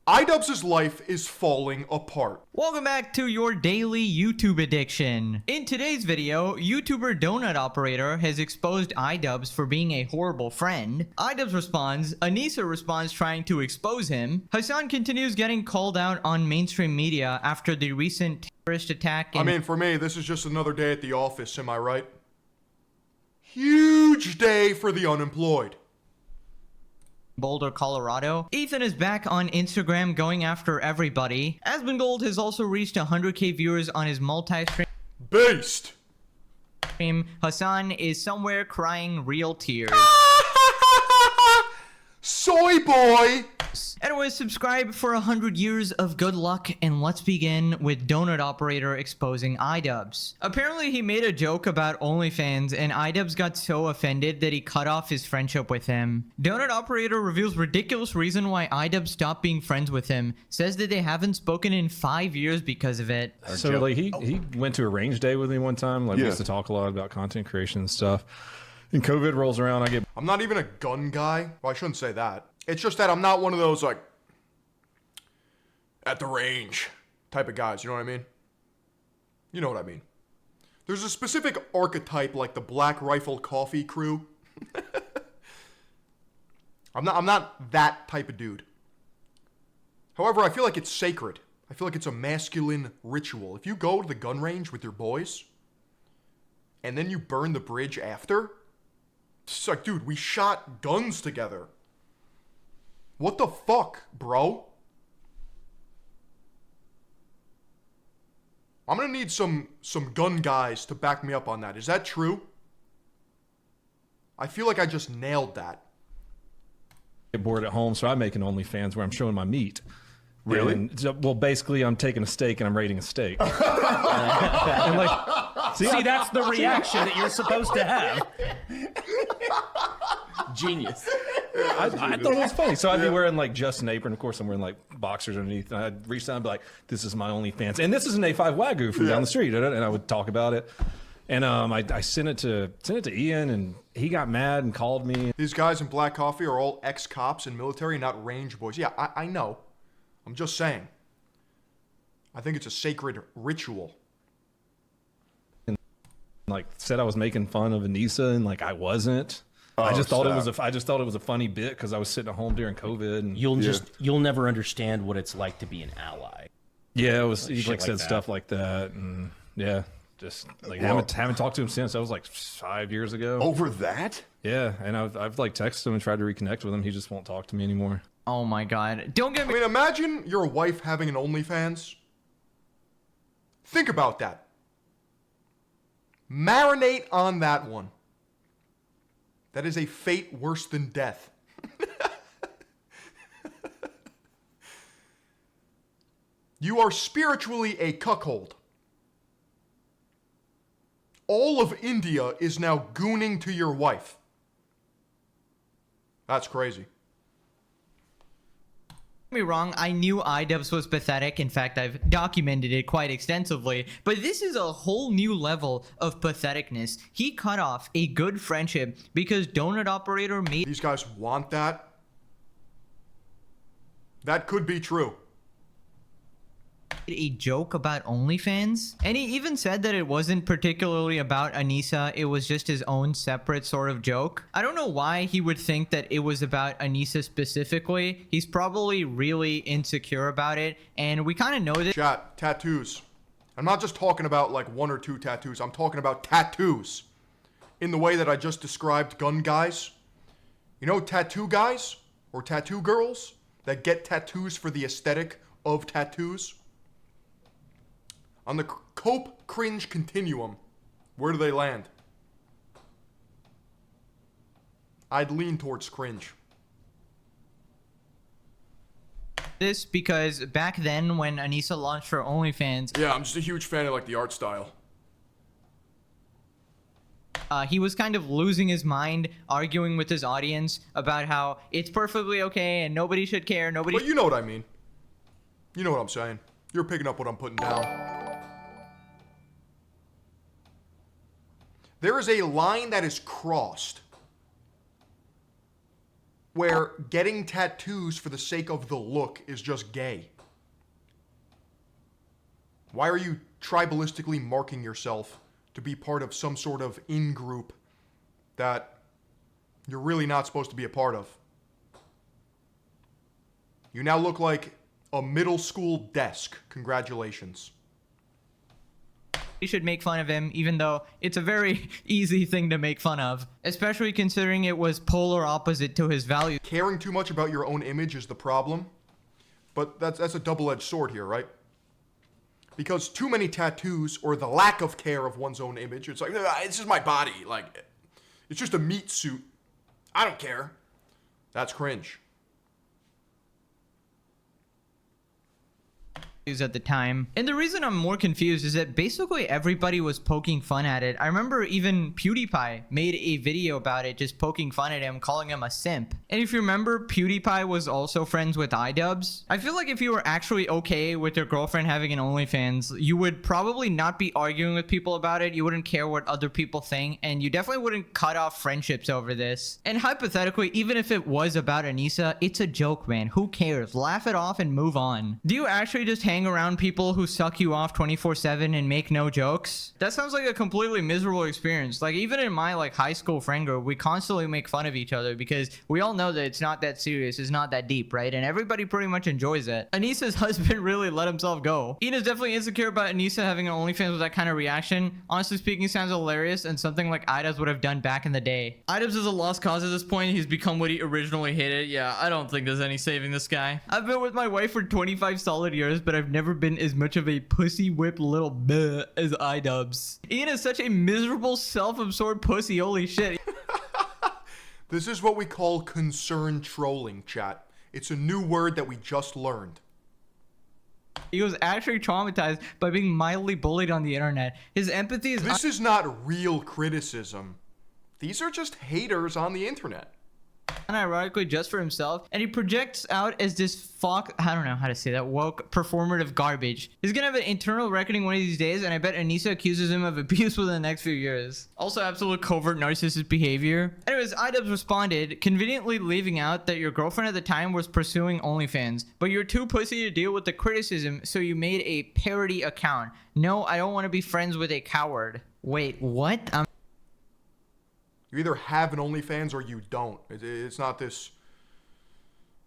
iDubbbz's life is falling apart. Welcome back to your daily YouTube addiction. In today's video, YouTuber Donut Operator has exposed iDubbbz for being a horrible friend. iDubbbz responds, Anisa responds trying to expose him. Hasan continues getting called out on mainstream media after the recent terrorist attack. I mean, for me, this is just another day at the office, am I right? Huge day for the unemployed. Boulder, Colorado. Ethan is back on Instagram going after everybody. Asmongold has also reached 100k viewers on his multi-stream. Based. Hasan is somewhere crying real tears. Soy boy. Anyways, subscribe for 100 years of good luck, and let's begin with Donut Operator exposing iDubbbz. Apparently, he made a joke about OnlyFans, and iDubbbz got so offended that he cut off his friendship with him. Donut Operator reveals ridiculous reason why iDubbbz stopped being friends with him, says that they haven't spoken in 5 years because of it. So like he went to a range day with me one time. Like we used to talk a lot about content creation and stuff. And COVID rolls around, I'm not even a gun guy. Well, I shouldn't say that. It's just that I'm not one of those, like, at the range type of guys. You know what I mean? You know what I mean. There's a specific archetype, like the Black Rifle Coffee crew. I'm not that type of dude. However, I feel like it's sacred. I feel like it's a masculine ritual. If you go to the gun range with your boys, and then you burn the bridge after, it's like, dude, we shot guns together. What the fuck, bro? I'm gonna need some gun guys to back me up on that. Is that true? I feel like I just nailed that. get bored at home, so I make an OnlyFans where I'm showing my meat. Really? And, so, well, basically, I'm taking a steak and I'm rating a steak. and See, that's the reaction that you're supposed to have. Genius. I thought it was funny. So I'd be wearing like just an apron. Of course, I'm wearing like boxers underneath. And I'd reach down and be like, this is my OnlyFans. And this is an A5 Wagyu from down the street. And I would talk about it. And I sent it to Ian, and he got mad and called me. These guys in Black Coffee are all ex-cops and military, not range boys. Yeah, I know. I'm just saying. I think it's a sacred ritual. And like said I was making fun of Anisa, and like I wasn't. I just thought it was a funny bit because I was sitting at home during COVID. And you'll never understand what it's like to be an ally. Yeah, it was he like said that. stuff like that, and yeah. Just like haven't talked to him since. That was like 5 years ago. Over that? Yeah, and I've like texted him and tried to reconnect with him. He just won't talk to me anymore. Oh my god. Don't get me. I mean, imagine your wife having an OnlyFans. Think about that. Marinate on that one. That is a fate worse than death. You are spiritually a cuckold. All of India is now gooning to your wife. That's crazy. Don't get me wrong, I knew iDubbbz was pathetic. In fact, I've documented it quite extensively. But this is a whole new level of patheticness. He cut off a good friendship because Donut Operator made These guys want that. That could be true. a joke about OnlyFans, and he even said that it wasn't particularly about Anisa, it was just his own separate sort of joke. I don't know why he would think that it was about Anisa specifically. He's probably really insecure about it, and we kind of know that. Chat, tattoos. I'm not just talking about like 1 or 2 tattoos. I'm talking about tattoos. In the way that I just described gun guys. You know tattoo guys or tattoo girls that get tattoos for the aesthetic of tattoos? On the cope cringe continuum, where do they land? I'd lean towards cringe. This because back then when Anisa launched her OnlyFans, Yeah, I'm just a huge fan of like the art style. he was kind of losing his mind, arguing with his audience about how it's perfectly okay and nobody should care, But you know what I mean. You know what I'm saying. You're picking up what I'm putting down. There is a line that is crossed where getting tattoos for the sake of the look is just gay. Why are you tribalistically marking yourself to be part of some sort of in-group that you're really not supposed to be a part of? You now look like a middle school desk. Congratulations. We should make fun of him, even though it's a very easy thing to make fun of, especially considering it was polar opposite to his values. Caring too much about your own image is the problem, but that's a double-edged sword here, right? Because too many tattoos, or the lack of care of one's own image, it's like, it's just my body, like, it's just a meat suit. I don't care. That's cringe. At the time. And the reason I'm more confused is that basically everybody was poking fun at it. I remember even PewDiePie made a video about it, just poking fun at him, calling him a simp. And if you remember, PewDiePie was also friends with iDubbbz. I feel like if you were actually okay with your girlfriend having an OnlyFans, you would probably not be arguing with people about it. You wouldn't care what other people think, and you definitely wouldn't cut off friendships over this. And hypothetically, even if it was about Anisa, it's a joke, man. Who cares? Laugh it off and move on. Do you actually just hang around people who suck you off 24/7 and make no jokes? That sounds like a completely miserable experience. Like, even in my like high school friend group, we constantly make fun of each other because we all know that it's not that serious, it's not that deep, right? And everybody pretty much enjoys it. Anisa's husband really let himself go. Ian is definitely insecure about Anisa having an OnlyFans with that kind of reaction. Honestly speaking, sounds hilarious and something like iDubbbz would have done back in the day. iDubbbz is a lost cause at this point. He's become what he originally hated. Yeah, I don't think there's any saving this guy. I've been with my wife for 25 solid years, but I've never been as much of a pussy whipped little bleh as iDubbbz. Ian is such a miserable, self-absorbed pussy. Holy shit. This is what we call concern trolling, chat. It's a new word that we just learned. He was actually traumatized by being mildly bullied on the internet. His empathy is... This is not real criticism. These are just haters on the internet. unironically just for himself, and he projects out as this I don't know how to say that, woke performative garbage. He's gonna have an internal reckoning one of these days, and I bet Anisa accuses him of abuse within the next few years. Also absolute covert narcissist behavior. Anyways, iDubbbz responded, conveniently leaving out that your girlfriend at the time was pursuing OnlyFans, but you're too pussy to deal with the criticism, so you made a parody account. No, I don't want to be friends with a coward. Wait, what? You either have an OnlyFans or you don't. It's not this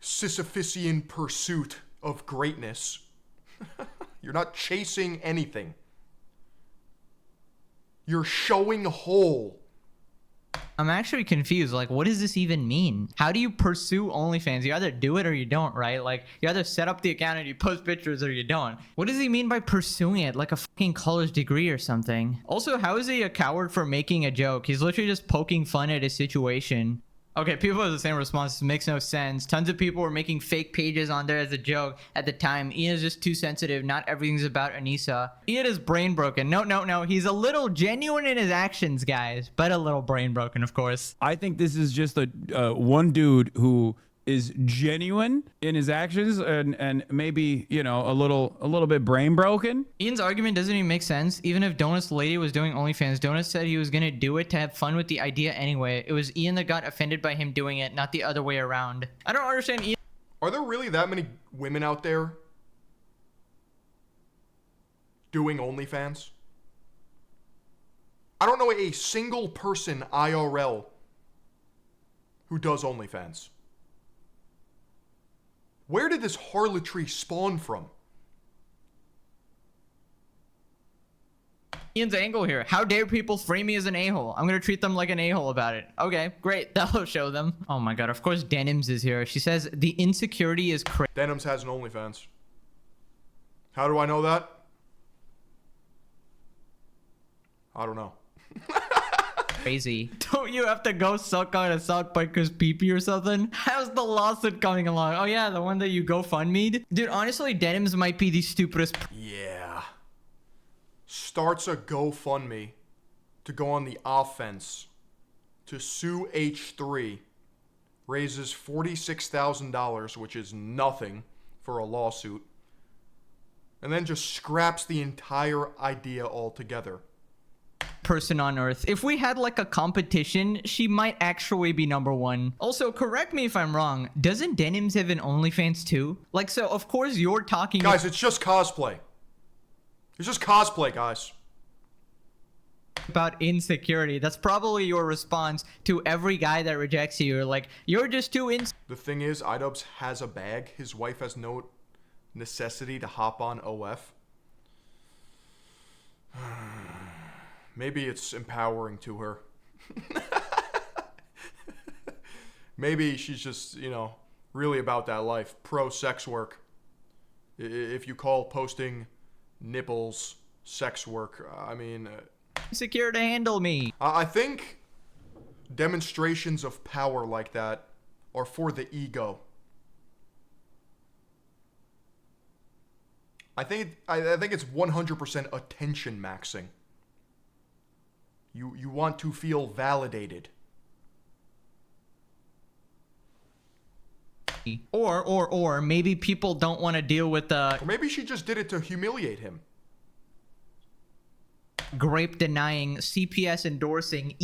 Sisyphusian pursuit of greatness. You're not chasing anything. You're showing whole. I'm actually confused. Like, what does this even mean? How do you pursue OnlyFans? You either do it or you don't, right? Like, you either set up the account and you post pictures or you don't. What does he mean by pursuing it? Like a fucking college degree or something? Also, how is he a coward for making a joke? He's literally just poking fun at his situation. Okay, people have the same response. It makes no sense. Tons of people were making fake pages on there as a joke at the time. Ian is just too sensitive. Not everything's about Anisa. Ian is brain broken. No. He's a little genuine in his actions, guys. But a little brain broken, of course. I think this is just a one dude who is genuine in his actions and maybe, you know, a little bit brain broken. Ian's argument doesn't even make sense. Even if Donut's lady was doing OnlyFans, Donut said he was gonna do it to have fun with the idea anyway. It was Ian that got offended by him doing it, not the other way around. I don't understand Ian. Are there really that many women out there doing OnlyFans? I don't know a single person IRL who does OnlyFans. Where did this harlotry spawn from? Ian's angle here. How dare people frame me as an a-hole? I'm gonna treat them like an a-hole about it. Okay, great. That'll show them. Oh my god, of course Denims is here. She says the insecurity is crazy. Denims has an OnlyFans. How do I know that? I don't know. Crazy. Don't you have to go suck on a South Parker's pee-pee or something? How's the lawsuit coming along? Oh yeah, the one that you GoFundMe'd? Dude, honestly, Denims might be the stupidest. Yeah. Starts a GoFundMe to go on the offense to sue H3. Raises $46,000, which is nothing for a lawsuit. And then just scraps the entire idea altogether. person on earth. If we had like a competition, she might actually be number one. Also, correct me if I'm wrong. Doesn't Denims have an OnlyFans too? Like, so of course you're talking. Guys, it's just cosplay. It's just cosplay, guys. About insecurity. That's probably your response to every guy that rejects you. Like, you're just too The thing is, iDubbbz has a bag. His wife has no necessity to hop on OF. Maybe it's empowering to her. Maybe she's just, you know, really about that life. Pro sex work. If you call posting nipples sex work, I mean... insecure to handle me. I think demonstrations of power like that are for the ego. I think it's 100% attention maxing. You want to feel validated. Or maybe people don't want to deal with the Or maybe she just did it to humiliate him. grape denying, CPS endorsing,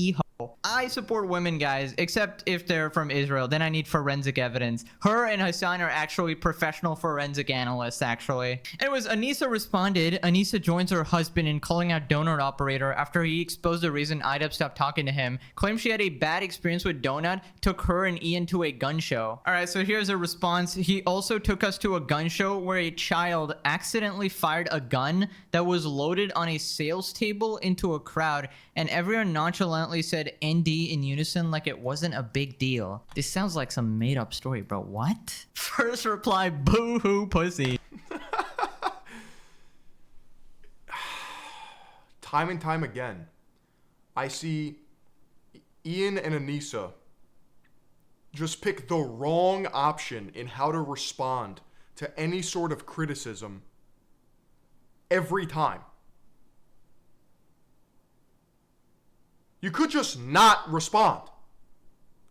I support women, guys, except if they're from Israel. Then I need forensic evidence. Her and Hasan are actually professional forensic analysts, actually. Anyways, Anisa responded. Anisa joins her husband in calling out Donut Operator after he exposed the reason iDubbbz stopped talking to him. Claimed she had a bad experience with Donut, took her and Ian to a gun show. Alright, so here's a response. He also took us to a gun show where a child accidentally fired a gun that was loaded on a sales table into a crowd, and everyone nonchalantly said ND in unison like it wasn't a big deal. This sounds like some made-up story, bro. What? First reply, boo-hoo pussy. Time and time again, I see Ian and Anisa just pick the wrong option in how to respond to any sort of criticism every time. You could just not respond,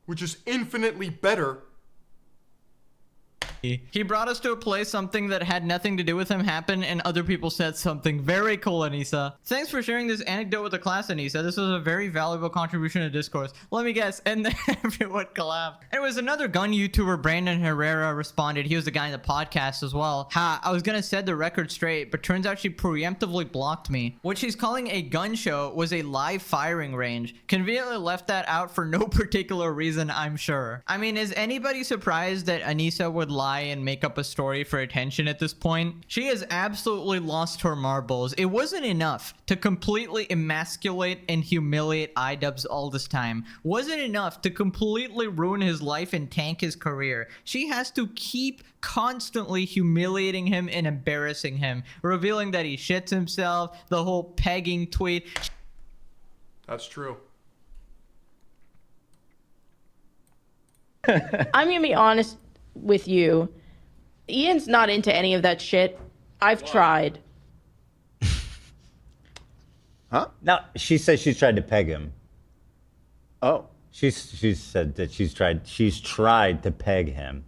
which is infinitely better. He brought us to a place something that had nothing to do with him happened, and other people said something. Very cool, Anisa. Thanks for sharing this anecdote with the class, Anisa. This was a very valuable contribution to discourse. Let me guess, and then everyone collapsed. Anyways, another gun YouTuber, Brandon Herrera, responded. He was the guy in the podcast as well. I was gonna set the record straight, but turns out she preemptively blocked me. What she's calling a gun show was a live firing range. Conveniently left that out for no particular reason, I'm sure. I mean, is anybody surprised that Anisa would lie and make up a story for attention at this point? She has absolutely lost her marbles. It wasn't enough to completely emasculate and humiliate iDubbbz all this time. Wasn't enough to completely ruin his life and tank his career. She has to keep constantly humiliating him and embarrassing him, revealing that he shits himself, the whole pegging tweet. That's true. I'm gonna be honest with you. Ian's not into any of that shit. I've tried. Huh? No, she says she's tried to peg him. Oh. She's said that she's tried to peg him.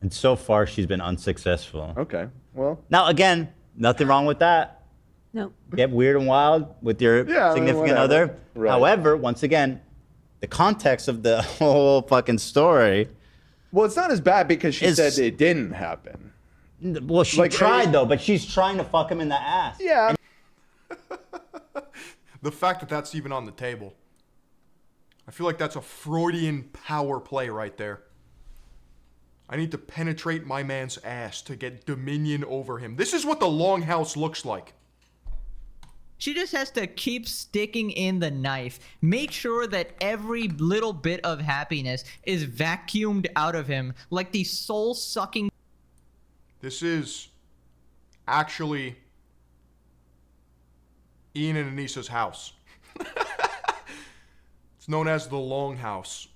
And so far she's been unsuccessful. Okay. Well. Now again, nothing wrong with that. No. Get weird and wild with your significant whatever. other. Right. However, once again, the context of the whole fucking story. Well, it's not as bad because she said it didn't happen. Well, she tried though, but she's trying to fuck him in the ass. Yeah. The fact that that's even on the table. I feel like that's a Freudian power play right there. I need to penetrate my man's ass to get dominion over him. This is what the longhouse looks like. She just has to keep sticking in the knife. Make sure that every little bit of happiness is vacuumed out of him like the soul-sucking... This is actually Ian and Anisa's house. It's known as the Longhouse.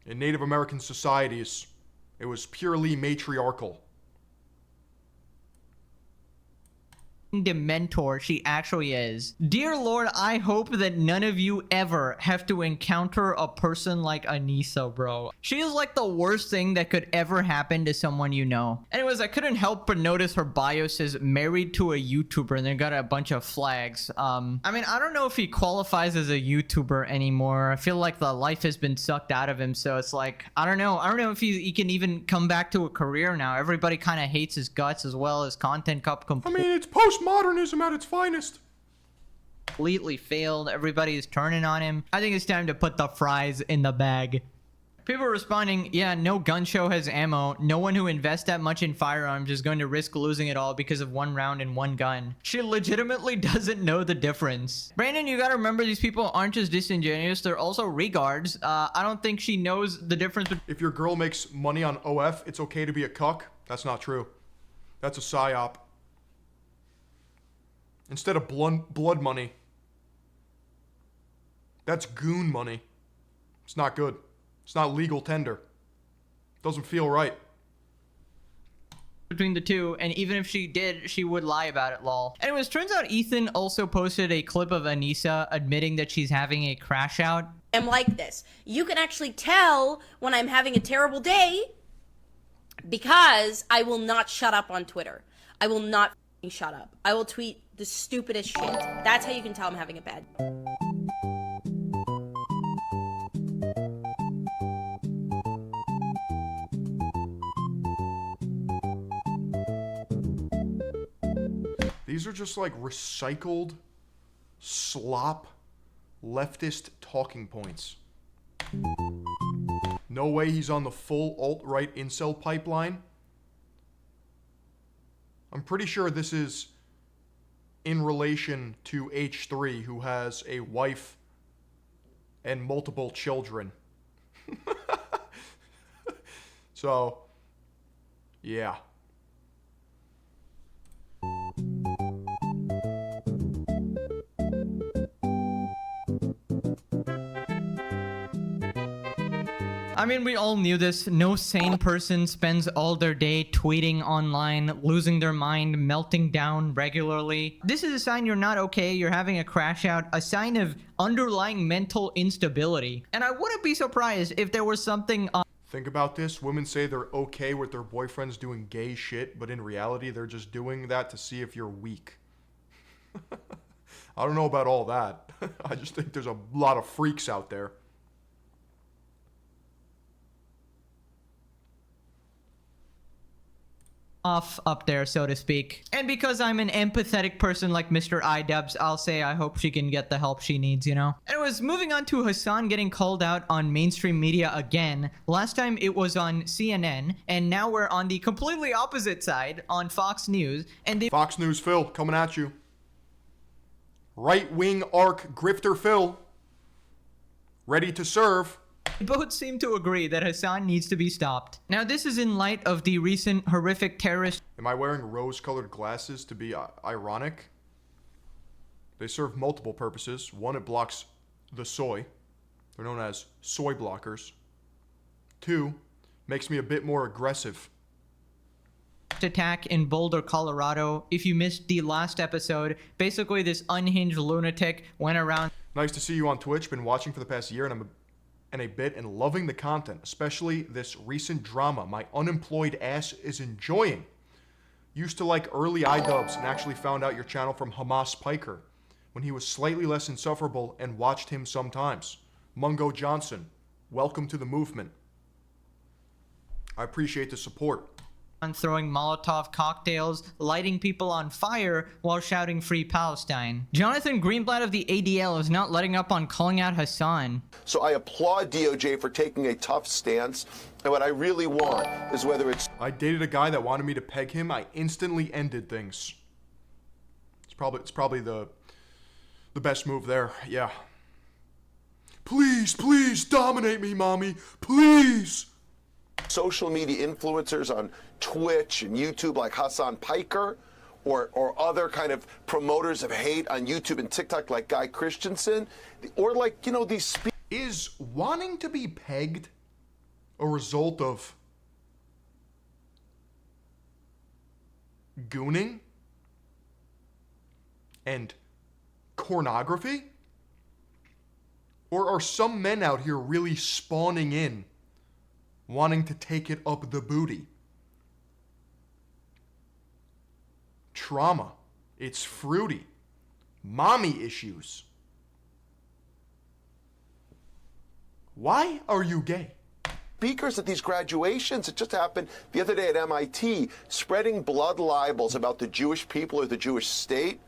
In Native American societies, it was purely matriarchal. mentor she actually is. Dear Lord, I hope that none of you ever have to encounter a person like Anisa, bro. She is like the worst thing that could ever happen to someone you know. Anyways, I couldn't help but notice her bio says married to a YouTuber and they got a bunch of flags. I mean, I don't know if he qualifies as a YouTuber anymore. I feel like the life has been sucked out of him, so it's like, I don't know if he can even come back to a career now. Everybody kind of hates his guts as well as content cup I mean, it's postmodernism at its finest. completely failed. Everybody is turning on him. I think it's time to put the fries in the bag. People are responding, yeah, no gun show has ammo. No one who invests that much in firearms is going to risk losing it all because of one round and one gun. She legitimately doesn't know the difference. Brandon, you gotta remember these people aren't just disingenuous, they're also regards. I don't think she knows the difference. If your girl makes money on OF, it's okay to be a cuck. That's not true. That's a psyop. Instead of blood money, that's goon money. It's not good. It's not legal tender. Doesn't feel right. Between the two, and even if she did, she would lie about it, lol. Anyways, turns out Ethan also posted a clip of Anisa admitting that she's having a crash out. I'm like this. You can actually tell when I'm having a terrible day because I will not shut up on Twitter. I will not shut up. I will tweet the stupidest shit. That's how you can tell I'm having a bad. These are just like recycled slop leftist talking points. No way he's on the full alt-right incel pipeline. I'm pretty sure this is in relation to H3, who has a wife and multiple children. So, yeah. I mean, we all knew this. No sane person spends all their day tweeting online, losing their mind, melting down regularly. This is a sign you're not okay, you're having a crash out, a sign of underlying mental instability. And I wouldn't be surprised if there was something Think about this. Women say they're okay with their boyfriends doing gay shit, but in reality, they're just doing that to see if you're weak. I don't know about all that. I just think there's a lot of freaks out there. off up there, so to speak. And because I'm an empathetic person like Mr. iDubbbz, I'll say I hope she can get the help she needs, you know? Anyways, moving on to Hasan getting called out on mainstream media again. Last time it was on CNN, and now we're on the completely opposite side on Fox News. And Fox News Phil, coming at you. Right-wing arc grifter Phil. Ready to serve. both seem to agree that Hasan needs to be stopped. Now, this is in light of the recent horrific terrorist... Am I wearing rose-colored glasses to be ironic? They serve multiple purposes. One, it blocks the soy. They're known as soy blockers. Two, makes me a bit more aggressive. Attack in Boulder, Colorado. If you missed the last episode, basically this unhinged lunatic went around... Nice to see you on Twitch. Been watching for the past year and a bit and loving the content, especially this recent drama my unemployed ass is enjoying. Used to like early iDubbbz and actually found out your channel from Hamas Piker when he was slightly less insufferable and watched him sometimes. Mungo Johnson, welcome to the movement. I appreciate the support. Throwing Molotov cocktails, lighting people on fire while shouting Free Palestine. Jonathan Greenblatt of the ADL is not letting up on calling out Hasan. So I applaud DOJ for taking a tough stance, and what I really want is whether it's... I dated a guy that wanted me to peg him. I instantly ended things. It's probably the best move there. Yeah. Please, please dominate me, mommy. Please. Social media influencers on Twitch and YouTube like Hasan Piker or other kind of promoters of hate on YouTube and TikTok like Guy Christensen, or like, you know, these... Is wanting to be pegged a result of gooning? and pornography? Or are some men out here really spawning in, wanting to take it up the booty? Trauma. It's fruity. Mommy issues. Why are you gay? Speakers at these graduations. It just happened the other day at MIT, spreading blood libels about the Jewish people or the Jewish state.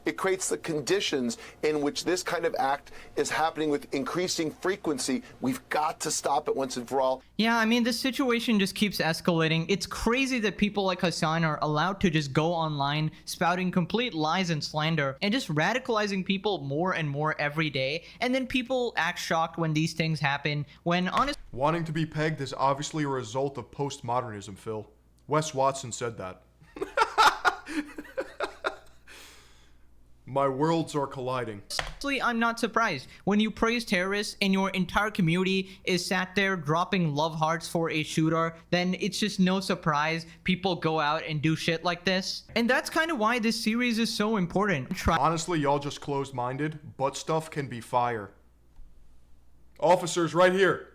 It creates the conditions in which this kind of act is happening with increasing frequency. We've got to stop it once and for all. Yeah, I mean, this situation just keeps escalating. It's crazy that people like Hasan are allowed to just go online spouting complete lies and slander and just radicalizing people more and more every day. And then people act shocked when these things happen, when honestly... Wanting to be pegged is obviously a result of postmodernism, Phil. Wes Watson said that. My worlds are colliding. Honestly, I'm not surprised. When you praise terrorists and your entire community is sat there dropping love hearts for a shooter, then it's just no surprise people go out and do shit like this. And that's kind of why this series is so important. Honestly, y'all just closed-minded. Butt stuff can be fire. Officers, right here.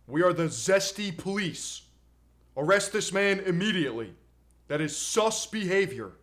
We are the zesty police. Arrest this man immediately. That is sus behavior.